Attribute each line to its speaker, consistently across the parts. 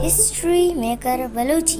Speaker 1: History Maker Baluchi.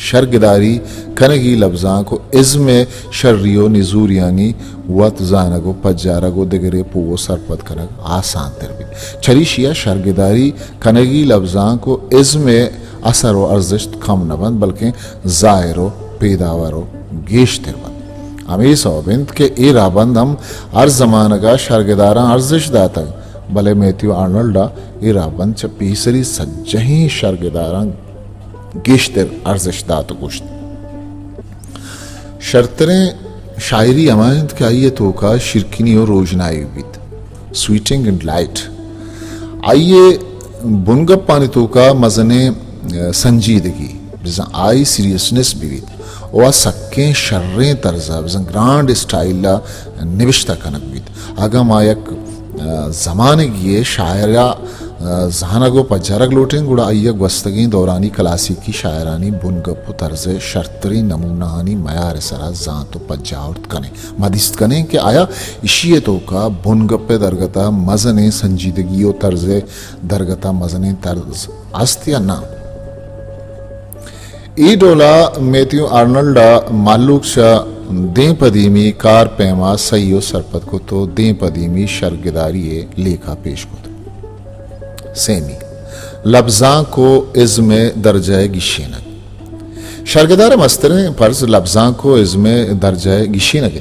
Speaker 2: शर्गदारी कनगी लफ्जां को ism शर्रियो निजूरियानी वत जानगो पज्जारगो दिगरे पुवो सरपत कनग आसान तरबी चरीशिया शर्गदारी कनगी लफ्जां को इज़्म असर व अर्जिश कम नबंद बल्कि ज़ाहिरो पैदावारो गेश तिरबंद अमी सोबिंद के ए राबंद हम हर जमानगा शर्गदारा अर्जिश दाता भले मैथ्यू आर्नल्डा ए राबंद च पीसरी सज्जही शर्गदारा गेश्तर अर्जिश दात गुश्त शर्तरें शायरी अमानत के आइए तो का शिरकिनी और रोजनाई विद स्वीटिंग एंड लाइट आइए बुनगप पानी तो का मजने संजीदगी जैसा आई सीरियसनेस भी विद और सक्के शर्रें तर्जा जैसा ग्रांड स्टाइल निविष्टा कनक विद आगा मायक जमाने की शायरा जहानगो पज्जारग लोटें गुड़ा अय्यक वस्तगी दौरानी क्लासिक की शायरानी बुनगप तर्ज शर्तरी नमूनानी मयार सरा जातो पज्जाउत कने मदिस्त कने के आया इशिये तो का बुनगप दरगता मजने संजीदगियो तर्ज दरगता मजने तर्ज आस्तिया ना ई डोला मैथ्यू आर्नल्डा मालूक शा दे पदीमी कार पैमा सईयो सरपत को तो दे पदीमी शर्गदारी लेखा पेश को सेमी लफ्जां को इज़्म दर्जाए गिशीनक शर्गदार मस्तरे फर्ज लफ्जां को इज़्म दर्जाए गिशीनक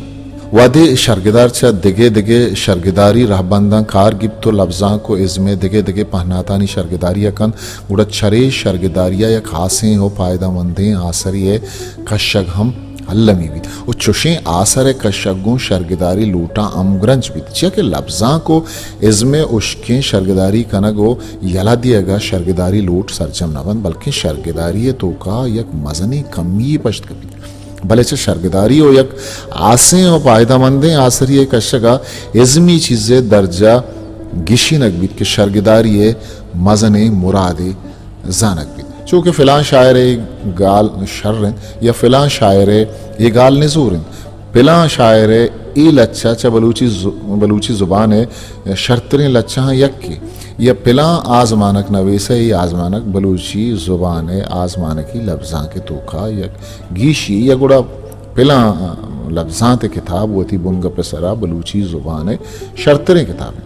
Speaker 2: वादे शर्गदार चा दिगे दिगे शर्गदारी रहबंदा कार गिब तो लफ्जां को इज़्म दिगे दिगे पहनातानी शर्गदारी अकन उड़ा छरे शर्गदारिया या खासें हो फायदा मंदें आसरिये कशग हम अल्लमी भी वो चुशें आसर कशगों शर्गदारी लूटा अमग्रंज भी चिया के लफ्जां को इज़्म उश्कें शर्गदारी कनगो यला दिएगा शर्गदारी लूट सरजम नबन बल्कि शर्गदारी तो का यक मजनी कमी पश्त कभी भले से शर्गदारी हो यक आसें और फायदामंदें आसरिये कशगा इज़्मी चीज़ें दर्जा गिशी नकबीत के शर्गदारी मजने मुरादे जानक भी चूँकि फ़िलां शायर गाल शर्रन या फ़िलां शायर ये गाल नजूरन फ़िलां शायर ई लच्छा चा बलूची ज़ुबान है शर्तरें लच्छा यक की या फ़िलां आज़मानक नवेसा ही आज़मानक बलूची ज़ुबान है आज़मानक ही लफ्ज़ां के तोखा यक गीशी या गुड़ा फ़िलां लफ्ज़ां ते किताब वो थी बुंग पे सरा बलूची ज़ुबान है शर्तरें किताब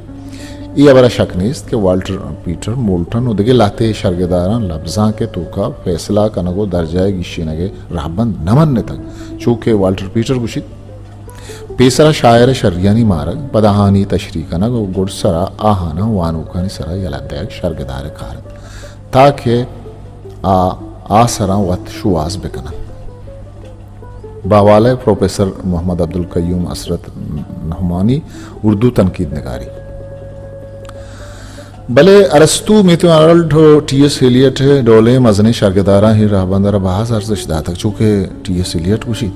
Speaker 2: ये बड़ा शक नहीं कि वाल्टर पीटर मोल्टन उदगे लाते शर्गदारा लफ्जां के तोका फैसला कनगो दर्जाए गिशी नगे राहबंद नमन तक चूँकि वाल्टर पीटर गुशित पेसरा शायर शर्यानी मारक पदाहानी तशरी कनगो गुड़ सरा आहाना वानुकानी सरा यलादैक शर्गदार कार ताकि आ सरा वत शुआस बेकना बावाले प्रोफेसर मोहम्मद अब्दुल कय्यूम असरत नहमानी उर्दू तनकीद नगारी भले अरस्तु मिथु आर्नल्ड टी.एस. एलियट डोले मजने शर्गदारा ही रहबंदरा बाहर अर्जिश दातक चूँकि टी.एस. एलियट कुशी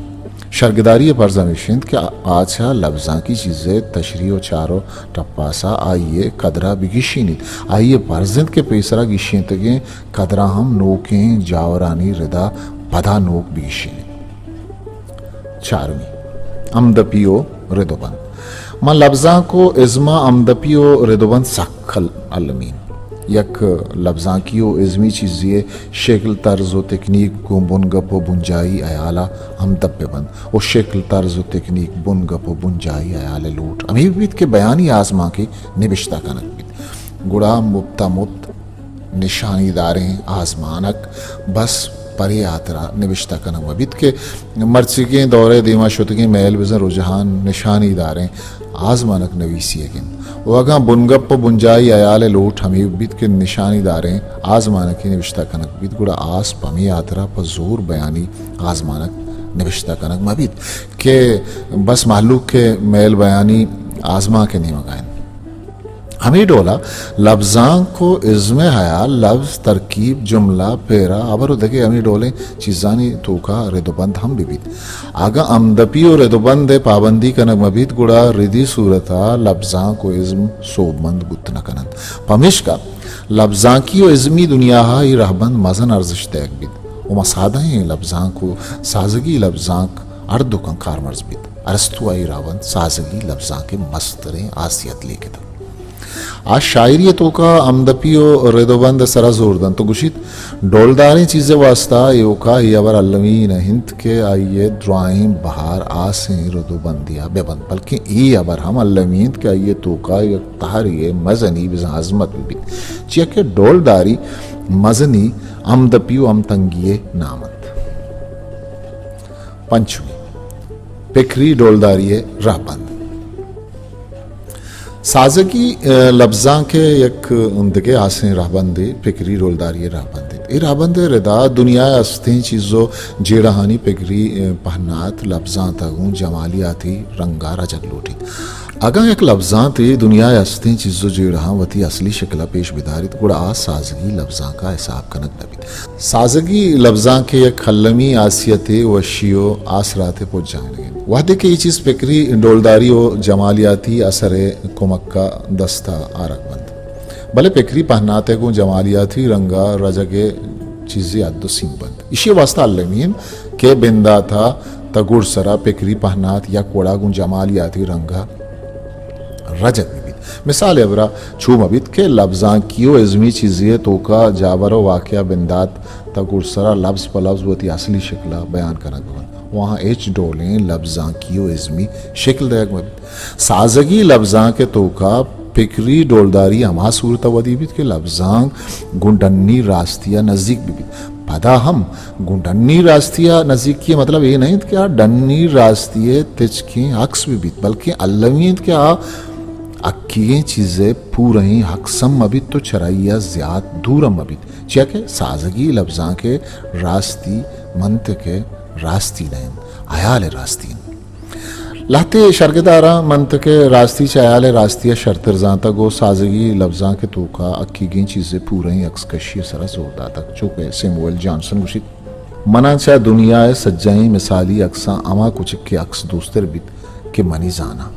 Speaker 2: शर्गदारी पर जमीशिंद के आछा लफ्जां की चीज़ें तशरी चारो टप्पासा आइए कदरा बिगिशीनित आइए परजिंद के पेसरा गिशीं तके कदरा हम नोकें जावरानी रिदा पदा नोक बिगिशीनित चारवी अमदपियो रिदोबन मां लफ्जां को इज़्मा अमदपियो रिदोबन सखल अलमीन यक लफ्जां की इज़्मी चीज़िए शक्ल तर्ज व तकनीक को बुनगप बुंजाई अयाला हम दब्बे बंद और शक्ल तर्ज व तकनीक बुनगप बुंजाई अयाल लूट अमीबित के बयानी आजमा के निबिश्ता कनक बित गुड़ा मुफ्ता मुत निशानीदारें आजमानक बस परे आतरा निबिश्ता कनक मबित के मर्चिके दौरे दीमा शुतगे महल वजन रुझान निशानीदारें आजमानक नवीसी यकिन वगा बुनगप बुंजाई अयाल लोट हमीबित के निशानीदारें आजमानक की निबिश्ता कनक बित गुड़ा आस पमी आतरा पर जोर बयानी आजमानक निबिश्ता कनक मबित के बस मालूक के महल बयानी आजमा के नहीं मगाएं हमी डोला लफ्जां को इज़्म हया लफ्ज तरकीब जुमला पेरा अबर दगे हमी डोले चीज़ानी तोका रिदोबंद हम बिबित आगा अमदपी और रिदोबंद पाबंदी कनक मबित गुड़ा रिदी सूरता लफ्जां को इज़्म सोबमंद गुत्त न कनंद पमिश का लफ्जां की और इज़्मी दुनिया ही रहबंद मजन अर्जिश तैक बित वो मसादा हैं लफ्जां को साजगी लफ्जां अर्दो कंकार मर्ज बित अरस्तु आई रावंद साजगी लफ्जां के मस्तरें आसियत लेके था आज शायरी तो का आमदपी और रेदोबंद सरा जोरदन तो गुशित डोलदारी चीज़ें वास्ता यो का यावर अल्लमीन हिंद के आइए ड्राइंग बाहर आसे रेदोबंदिया बेबंद बल्कि ये अबर हम अल्लमीन के आइए तो का ये तहरिए मजनी बिज़ आज़मत भी चिया के डोलदारी मजनी आमदपी अम तंगिए नामत पंचमी पिखरी डोलदारी राहबंद साजगी लफ्ज़ां के एक उनके आसें राहबंदे पिकरी रोलदारी राहबंदे ये राहबंदे रिदा दुनिया अस्तें चीज़ों जेड़ाहानी पिकरी पहनात लफ्ज़ां तगूं जमालियाती रंगा रजक लूटी अगर एक लफ्ज़ां ते दुनिया अस्तें चीज़ों जेड़ाहां वती असली शक्ला पेश बिदारित गुड़ा आ साजगी लफ्ज़ां का हिसाब कनक नबी साजगी लफ्ज़ां के एक खल्लमी आसियते वशियो आसराते पहुँच जाएंगे वादे के ये चीज़ पिकरी डोलदारी और जमालियाती असर कुमक्का दस्ता आरकबंद भले पिकरी पहनाते को जमालियाती रंगा रजगे चीज़ें अद्दो सिंबंद इसी वास्ता अल्लमीन के बिंदा था तगुड़ सरा पिकरी पहनात या कोड़ा गुं जमालियाती रंगा रजग भी मिसाल एवरा छूम अबित के लफ्ज़ां कियो इज़मी चीज़ें तो का जावरो वाक़या बिंदात तगुड़ सरा लफ्ज़ प लफ्ज़ वती असली शक्ला बयान करना वहाँ एच डोलें लफ्ज़ां कियो इज़मी शक्ल दयक में साजगी लफ्ज़ां के तो का पिकरी डोलदारी अमा सूरत वदीबित के लफ्ज़ां गुंडन्नी रास्तिया नज़दीक भी पदा हम गुंडन्नी रास्तिया नज़दीक की मतलब ये नहीं क्या डन्नी रास्तिये तिच की अक्स भी बल्कि अल्लमीत क्या अक्की चीज़ें पूरी हक्सम अबित तो चराइया ज़्याद दूरम अबित क्या के साजगी लफ्ज़ां के रास्ती मंत के रास्ती नहीं आयाल रास्ती लाते शर्गदारा मंत के रास्ती चायाल रास्ती शर्तर जाता गो साजगी लफ्ज़ां के तो का अक्की गी चीज़ें पूरी अक्सकशी सरा जोरदा तक चूँकि सैमुअल जॉनसन गुशित मना चाहे दुनिया सज्जाई मिसाली अक्सा अमा कुछ के अक्स दोस्तर बित के मनी जाना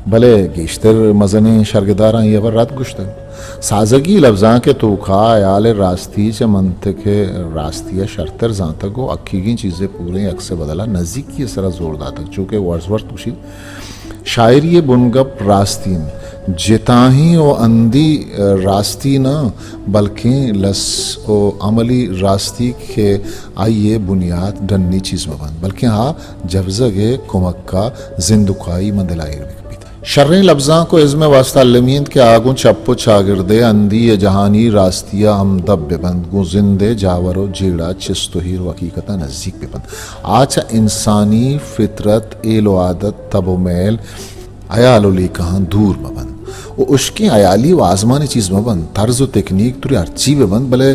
Speaker 2: भले गेश्तर मजने शर्गदारा ये वर रात गुश्तन साजगी लफ्ज़ां के तो खा आयाल रास्ती च मंत के रास्तिया शर्तर जाता को अक्की की चीज़ें पूरे अक्से बदला नज़दीक की सरा जोरदार तक चूँकि वर्ड्सवर्थ कुशित शायरी बुनगप रास्तीन जिताही ओ अंधी रास्ती न बल्कि लस ओ अमली रास्ती के आइए बुनियाद डन्नी चीज़ मबन बल्कि हाँ जबजगे कुमक्का जिंदुकाई मंदलाई शर्रें लफ्ज़ां को इज़्म वास्ता अल्लमीन के आगुं चप्पो चागिरदे अंधी जहानी रास्तिया हमदब बेबंद गु जिंदे जावरो जेड़ा चिस्तोहीर हकीकता नज़दीक बेबंद आचा इंसानी फितरत एलो आदत तबो मैल अयालो लेकहां दूर मबंद वो उसकी अयाली व आज़मानी चीज़ मबंद तर्ज व तकनीक तुरी अर्ची बेबंद भले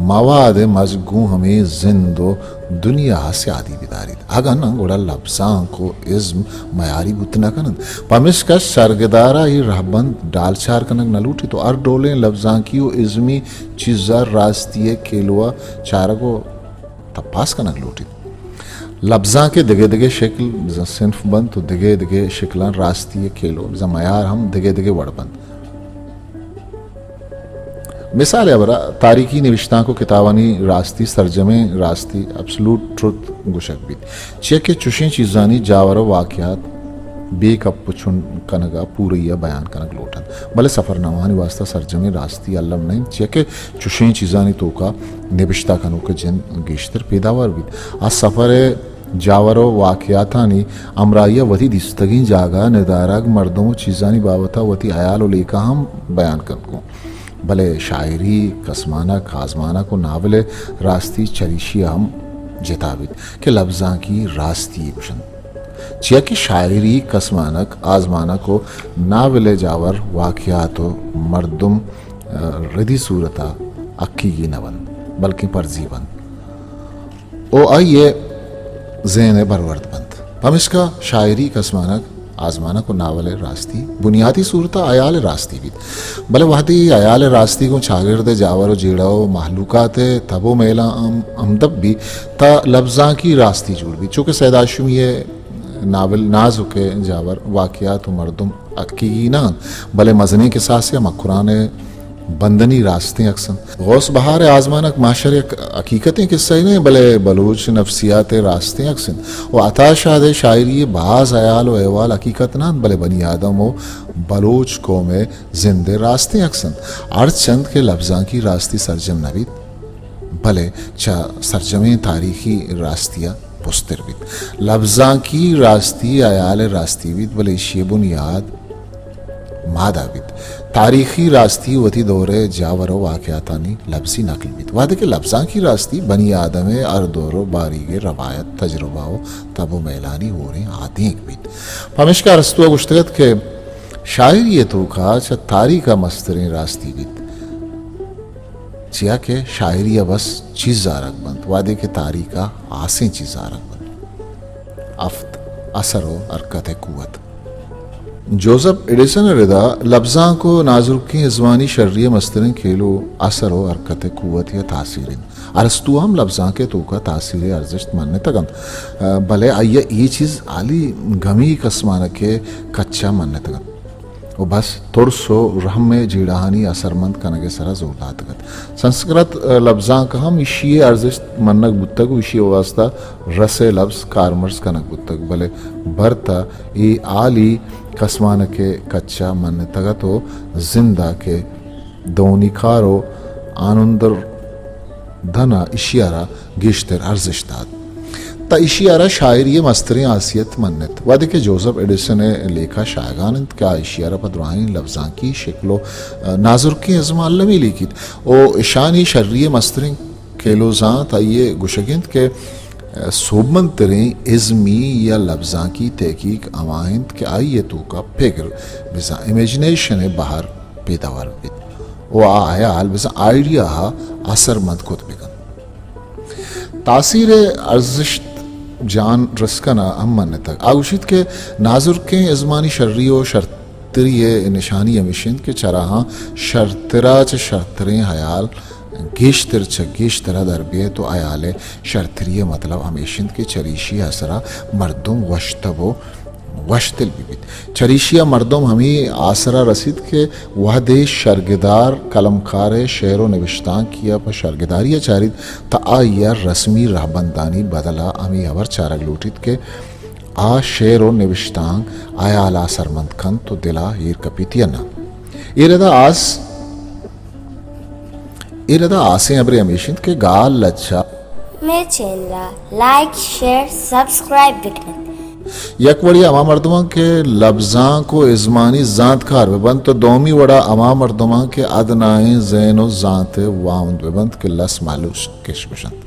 Speaker 2: मवाद मजगू हमें जिंदो दुनिया से आदि बिदारी आगा ना गोड़ा लफ्ज़ां को इज़्म मयारी बुतना कनन पमिश का शर्गदारा ही रहबंद डाल चार कनक न लूटी तो अर डोले लफ्ज़ां की वो इज़्मी चीज़ार रास्तिये केलुआ चारगो तपास कनक लूटी लफ्ज़ां के दिगे दिगे शक्ल सिंफ बंद तो दिगे दिगे शक्लां रास्तिये केलो मयार हम दिगे दिगे वड़बंद मिसाल अबरा तारीखी निविश्ता को किताबानी रास्ती सरजमे रास्ती एब्सोल्यूट ट्रुथ गुशक भी चेके चुशे चीज़ानी जावरो वाक़यात बेकप पुछुन कनगा पूरिया बयान कनक लोटन भले सफ़रनामानी वास्ता सरजमे रास्ती अल्लम नहीं चेके चुशे चीज़ानी तो का निविश्ता कनो के जिन गेश्तर पैदावार भी आ सफ़र जावरो वाक़यातानी अमराइया वती दिस्तगी जागा निदारग मर्दों चीज़ानी बाबता वती आयालो लेका हम बयान कनको भले शायरी कसमाना आज़माना को नावले रास्ती चरीशिया हम जिताबित के लफ्ज़ां की रास्ती कुशन चिया की शायरी कसमानक आज़माना को नावले जावर वाक़यातो मर्दुम रिदी सूरता अक्की की नवन बल्कि परजीवन ओ आइए ज़हन बरवर्द बंद हम इसका शायरी कसमानक आज़माना को नावल रास्ती बुनियादी सूरत आयाल रास्ती भी भले वहदी आयाल रास्ती को छागिरदे जावरो जेड़ाओ महलूकात तबो मेला अमदब भी ता लफ्ज़ां की रास्ती जुड़ भी चूँकि सैदाशुम ये नावल नाजुके जावर वाक़यात मर्दुम अक्की ना भले मजने के साथ से मकुरान बंदनी रास्ते अक्सन गौस बहार आज़मानक माशर हकीकतें किस्से नहीं भले बलूच नफ्सियात रास्ते अक्सन व अताशाद शायरी बाज़ अयाल व अहवाल हकीकत ना भले बनी आदम हो बलोच कौम जिंदे रास्ते अक्संद अर्ज चंद के लफ्ज़ां की रास्ती सरजम नबीद भले चा सरजमे तारीखी रास्तिया पुस्तर बिद लफ्ज़ां की रास्ती आयाल रास्ती बिद भले शे बुनियाद मादा बिद तारीखी रास्ती वती दौरे जावरो वाक़यातानी लफ्ज़ी नकल बिद वादे के लफ्ज़ां की रास्ती बनी आदम अर्दोरो बारीगे रवायत तजुर्बाओ तबो मैलानी हो रहे आदि बिद पमिश्का रस्तुआ गुश्तगत के शायरी तो का च तारीखा मस्तरें रास्ती बिद चिया के शायरिया बस चीज़ आरक बंद वादे के तारीखा आसें चीज़ आरक बंद अफ्त असरो अरकत कुवत जोसेफ एडिसन रिदा लफ्ज़ां को नाजुर्की ज़बानी शर्रिय मस्तरन खेलो असर व हरकत कुव्वत या तासीरिन अरस्तु हम लफ्ज़ां के तो का तासीर अर्जिश मानने तगन भले आइए ये चीज़ आली गमी कसमान के कच्चा मानने तगन वो बस तुरसो रहम में जीड़ाहानी असरमंद कनगे सरा जोरदार तगत संस्कृत लफ्ज़ां का हम इशिये अर्जिश मन्नक बुत्तक इशिये वास्ता रसे लफ्ज़ कारमर्स कनक बुत्तक भले भरता ये आली कसमान के कच्चा मन तगतो जिंदा के दोनिकारो आनंदर धना इशियारा गिश्तर अर्जिश्ताद ता इशियारा शायरी मस्तरी आसियत मन्नत वादे के जोसेफ एडिसन ने लेखा शायगानंद का इशियारा पदवाइन लफ्ज़ां की शक्लो नाजुर की अजमालमी लिखित ओ ईशानी शर्रिय मस्तरी केलोजां ताइये गुशगिंद के सोबमन तरें इज़मी या लफ्ज़ां की तहकीक अमाइंद के आयतों का फिक्र बिसा इमेजिनेशन बाहर पैदावार बिद वो आयाल बिसा आइडिया असरमंद खुद बिगन तासीर अर्जिश जान रस्कना अमन तक आगुशित के नाजुर के इज़मानी शर्रियो शर्तरिय निशानी अमिशिंद के चराहा शर्तरा च शर्तरें हयाल गेश्तर च गेश्तरा दरबिये तो आयाले शर्तरिय मतलब हमेशिंद के चरीशी असरा मर्दुम वश्तबो वश्तिल बिबित चरीशिया मर्दुम हमें आसरा रसीद के वह देश शर्गदार कलमकार शेर नविश्तां किया पर शर्गदारिया चारिद ता रस्मी रहबंदानी बदला हमें अवर चारग लूटित के आ शेर नविश्तां आयाला सरमंद खन तो दिला हीर कपीतिया ना इरदा आसें अबरे हमेशिंद के गाल लच्छा
Speaker 1: मैं चेला लाइक शेयर सब्सक्राइब बिकने
Speaker 2: यकवड़ी अमा मर्दमा के लफ्ज़ां को इज़मानी ज़ात कार बेबंद तो दोमी वड़ा अमा मर्दमा के अदनाए ज़ैनो ज़ात वाउंद बेबंद के लस मालूस किशबशंद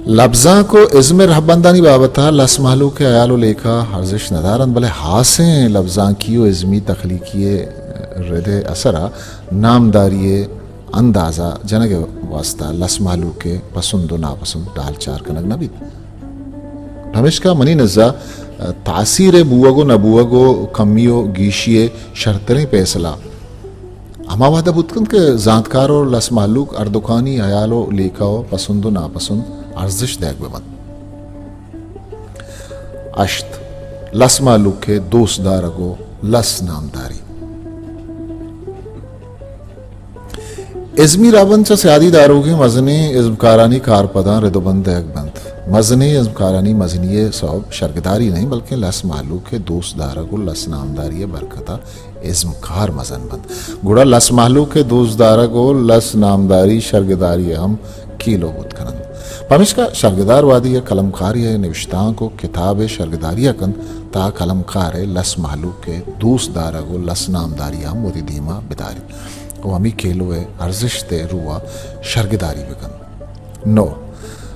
Speaker 2: लफ्ज़ां को इज़्म रहबंदानी बाबता लस मालू के अयालो लेखा हर्जिश नदारन भले हासें लफ्ज़ां की इज़मी तख्लीकिये रदे असरा नामदारिये अंदाज़ा जनगे वास्ता लस मालू के पसंद व नापसंद डाल चार कनक नबी हमेशा मनी नज़ा तासीर बुआगो नबुआगो कमियो गीशिये शर्तरें पैसला अमावादा बुतकन के जानकार और लस मालूक अर्दुखानी अयालो लेखाओ पसंदो नापसंद अर्जिश देख बमन अश्त लस मालूक के दोस्तदारगो लस नामदारी इज़मी राबन च स्यादी दारोगे मजने इज़्मकारानी कारपदां रिदोबंद बंद मजने इज़्मकारानी मजनिये सब शर्गदारी नहीं बल्कि लस मालू के दोस्त दारा को लस नामदारी बरकता इज़्मकार मजन बंद गुड़ा लस मालू के दोस्त दारा को लस नामदारी शर्गदारी हम कीलो बुतकनंद पमिश्का शर्गदार वादी कलमकार निविश्तां को किताब शर्गदारिया कन ता कलमकार लस मालू के दोस्त दारा को लस नामदारी हम मोदी धीमा बिदारी वो हमी खेलो है अर्जिश ते रुआ शर्गदारी बिकन नो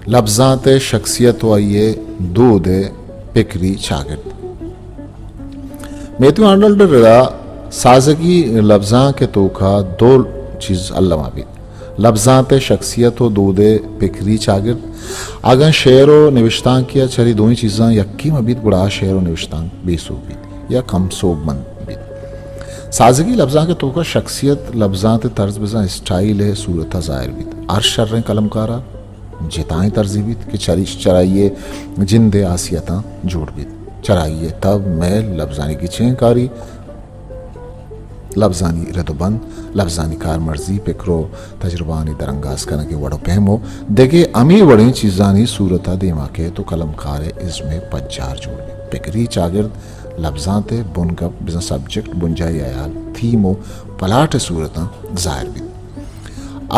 Speaker 2: लफ्ज़ात शख्सियत व ये दो दे पिकरी शागिर्द मेथ्यू आर्नल्ड रदा साजगी लफ्ज़ां के तोखा दो चीज़ अल्लाह भी लफ्ज़ात शख्सियत व दो दे पिकरी शागिर्द अगर शेर व निविश्तां किया चरी दो ही चीज़ां यक्की मबीत गुड़ा शेर व निविश्तां बेसूब बीत या कम सोब मन बीत साजगी लफ्ज़ां के तोखा शख्सियत लफ्ज़ात तर्ज बजा स्टाइल है सूरत ज़ाहिर बीत अर्श शर्रें कलमकारा जिताएं तरजीबित कि चराइए जिंदे आसियता जोड़ बीत चराइए तब मैल लफ्ज़ानी की छेंकारी लफ्ज़ानी रदोबंद लफ्ज़ानी कार मर्जी पिकरो तजुर्बानी दरंगाज करने के वड़ो पहमो देखे अमी वड़ी चीज़ानी सूरता देमा के तो कलमकार इसमें पज्जार जोड़ पिकरी चागिर्द लफ्जां ते बुन गप बिजन सब्जेक्ट बुंजाई आयाल थीमो पलाट सूरत ज़ाहिर भी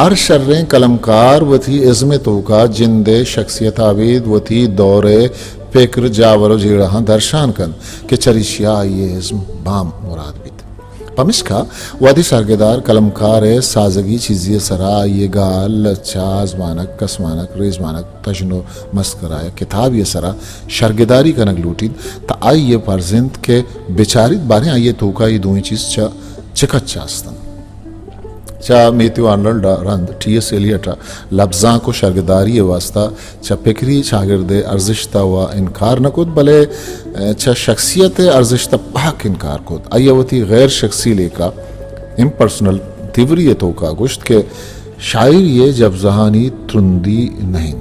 Speaker 2: आर शर्रें कलमकार वथी इज़्म तोका जिंदे शख्सियत आवेद वथी दौरे फिक्र जावरो जीड़ा दर्शान कन के चरिशिया ये इज़्म बाम मुराद भी पमिश्का वादी सरगेदार कलमकार साजगी चीज़िए सरा ये गाल लचाज मानक कसमानक रेज मानक तजनो मस्कराय किताब ये सरा शर्गेदारी कनक लूटिन ता आई ये परजिंद के बेचारित बारे आइए तोका ये दोई चीज़ चा चिकत चास्तन चा मेत्यू आर्नल्ड रंद टी.एस. एलियट लफ्जां को शर्गदारी वास्ता चा फिक्री शागिर्दे अर्जिश्ता व इनकार नकुद भले चा शख्सियत अर्जिश्ता पाक इनकार कुद अयवती गैर शख्सी लेका इम्पर्सनल तिवरियतों का गुश्त के शायर ये जब जहानी तुंदी नहीं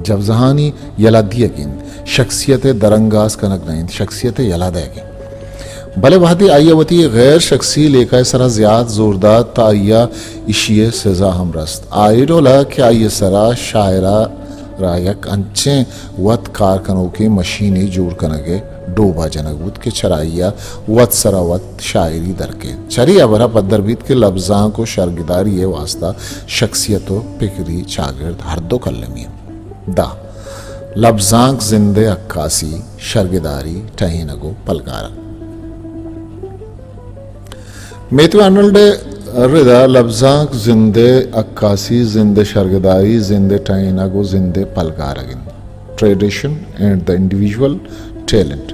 Speaker 2: जब जहानी यलादियगिन शख्सियत दरंगाज कनक नहीं शख्सियत यलादयगिन भले वहदी आयवती गैर शख्सी लेका सरा ज्याद जोरदार ताइया इशिये सजा हम रस्त आयडोला के आइए सरा शायरा रायक अंचे वत कारकनों की मशीनी जोड़ कनगे डोबा जनकबूत के चराइया वत सरा वत शायरी दरके चरिया बरा पद्दरबीत के लफ्जां को शर्गदारी वास्ता शख्सियतो फिक्री चागिर्द हर दो कल्लमी दा लफ्जां जिंदे अक्कासी शर्गदारी टहीनगो पलकारा मेत्यू आर्नल्ड रिदा लफ्जांक जिंदे अक्कासी जिंदे शर्गदारी जिंदे टाइनागो जिंदे पलगारगिन tradition and the individual talent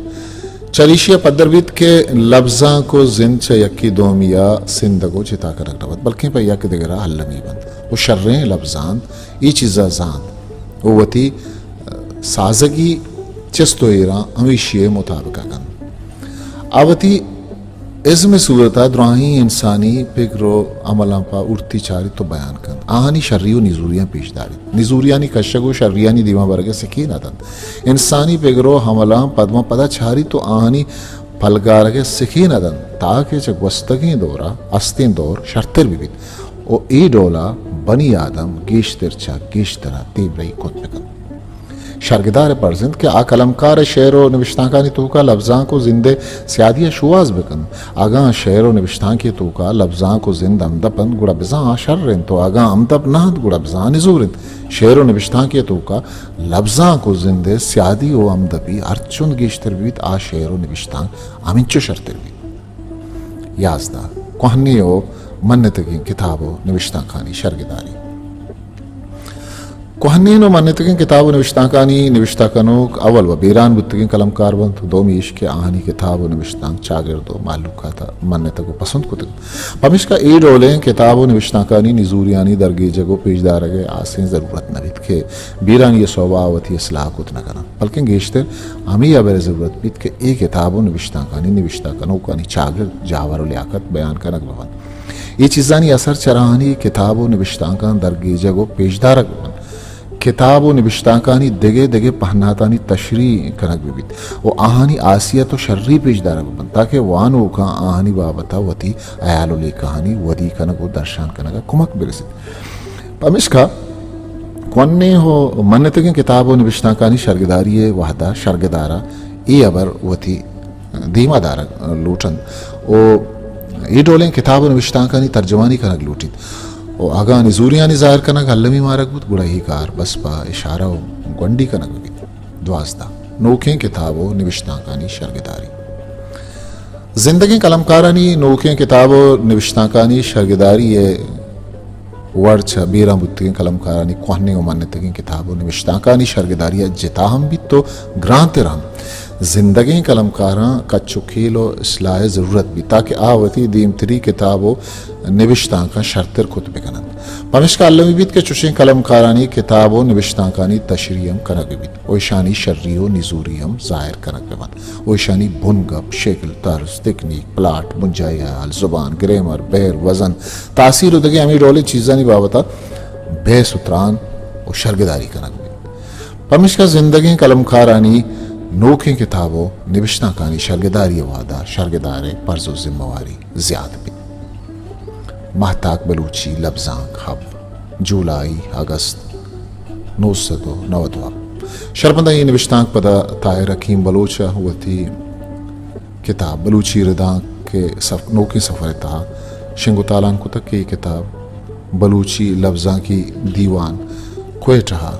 Speaker 2: चरिशिया पद्दरबीत के लफ्जां को जिंद च यक्की दोमिया सिंदगो चिता कर रखत बल्कि पे यक दिगरा हल्लमी बंद वो शर्रें लफ्जान ई चीज़ा जान वो वती साजगी चस्तोइरा हमेशिये मुताबिक कन आवती इज़्म सूरता द्राही इंसानी फिक्रो अमला पा उड़ती चारी तो बयान कन आहानी शर्रियो निजूरियां पेशदारी निजूरियानी कशगो शर्रियानी दीवा बरगे सकी नदन इंसानी फिक्रो हमला पद्मा पदा चारी तो आहानी पलगारगे सकी नदन ताकि जब वस्तगी दौरा अस्तिन दौर शर्तर बिबित ओ ई डोला बनी आदम गेश तिरचा गेश तरह तीव्रई कोतपकन शर्गदार परजिंद के आ कलमकार शेर व नविश्तां तोका लफ्जां को जिंदे सियादिया शुआज बिकन आगा शेर व नविश्तां की तोका लफ्जां को जिंद अमदपन गुड़ा बिजा शर्रिन तो आगा अमदप नाद गुड़ा बिजा निजूरिन शेर व नविश्तां की तोका लफ्जां को जिंदे सियादी व अमदपी अर्चुन गेश्तर बीत आ शेर व नविश्तां अमिंचो शर्तर भी याजदा कोहनी ओ मन्नत की किताबो नविश्तां खानी शर्गदारी कोहनीनो मन्नतगिन किताब नविश्ताकानी नविश्ताकनो अवल व बेरान बुत्तगिन कलमकार बंत दो मीश के आहानी किताब नविश्तां चागिर्दो मालूकाता मन्नतगो पसंद कुतग पमिश का ए डोले किताब नविश्ताकानी निजूरियानी दरगे जगो पेशदारगे आसे जरूरत नबित के बेरान ये स्वभावती इस्लाह कुत न करना बल्कि गेश्तर हमें अबर जरूरत बित के ए किताब नविश्ताकानी नविश्ताकनो कानी चागिर्द जावर लियाकत बयान करक बवन ये चीज़ानी असर चराहानी किताब नविश्ताकान दरगे जगो पेशदारक बवन किताब व नविश्ताकानी दगे दगे पहनातानी तशरी कनक बिबित वो आहानी आसियत व शर्री पेशदार बन ताकि वानो का आहानी बाबता वती अयालोले कहानी वदी कनक वो दर्शान कनक कुमक बिरसित पमिश्का कोन्ने हो मन्नतगिन किताब व नविश्ताकानी शर्गदारी वहदा शर्गदारा ए अबर वती धीमादार लूटन ओ ये डोलें किताब व नविश्ताकानी तर्जमानी कनक लूटित ओ आगा निजूरियानी जाहिर कनक हल्लमी मारक बुत गुड़ा ही कार बसपा इशारा गोंडी कनक भी द्वास्ता नोखें किताबो निविश्ताकानी शर्गदारी जिंदगी कलमकारानी नोखें किताबो निविश्ताकानी शर्गदारी ये वर्च बीरा बुत्ती कलमकारानी कोहने मान्यतगी किताबो निविश्ताकानी शर्गदारी जिताहम भी तो ग्रांतिराम जिंदगी कलमकारा का चुकेलो इसलाह ज़रूरत भी ताकि आवती दीमतरी किताबो निविश्तां का शर्तर कुतब कनन पमिश का अल्लमीबीत के चुशें कलमकारानी किताबो निविश्ताकानी तशरीयम कनक बिबित ओशानी शर्रियो निजूरियम जाहिर कनक बिबन ओशानी भुनगप शक्ल तर्ज तकनीक प्लाट मुंजायाल जुबान ग्रामर बैर वजन तासीर उदगे अमी डोले चीज़ानी बाबता बेसुतरान और शर्गदारी कनक बिबित पमिश का जिंदगी कलमकारानी नोखें किताबों निविश्ताकानी शर्गदारी वादा शर्गदार पर्जो जिम्मेवारी ज्यादा भी महताक बलूची लफ्जांक हब जुलाई अगस्त 1992 शरपंदा ये निविश्तांक पदा ताहिर हकीम बलोचा हुआ थी किताब बलूची रदा के नौकी सफ़र था शिंगो तालान को तक की किताब बलूची लफ्ज़ा की दीवान कोयटा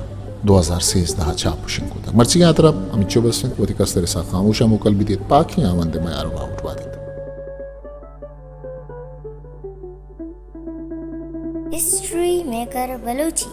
Speaker 2: 2013 छाप शिंगो तक मर्ची की तरफ हम चौबस वो थी कसर सा खामोशा मुकल भी दिए पाखी आमंद में आरवा उठवा देता
Speaker 1: हिस्ट्री मेकर बलूची।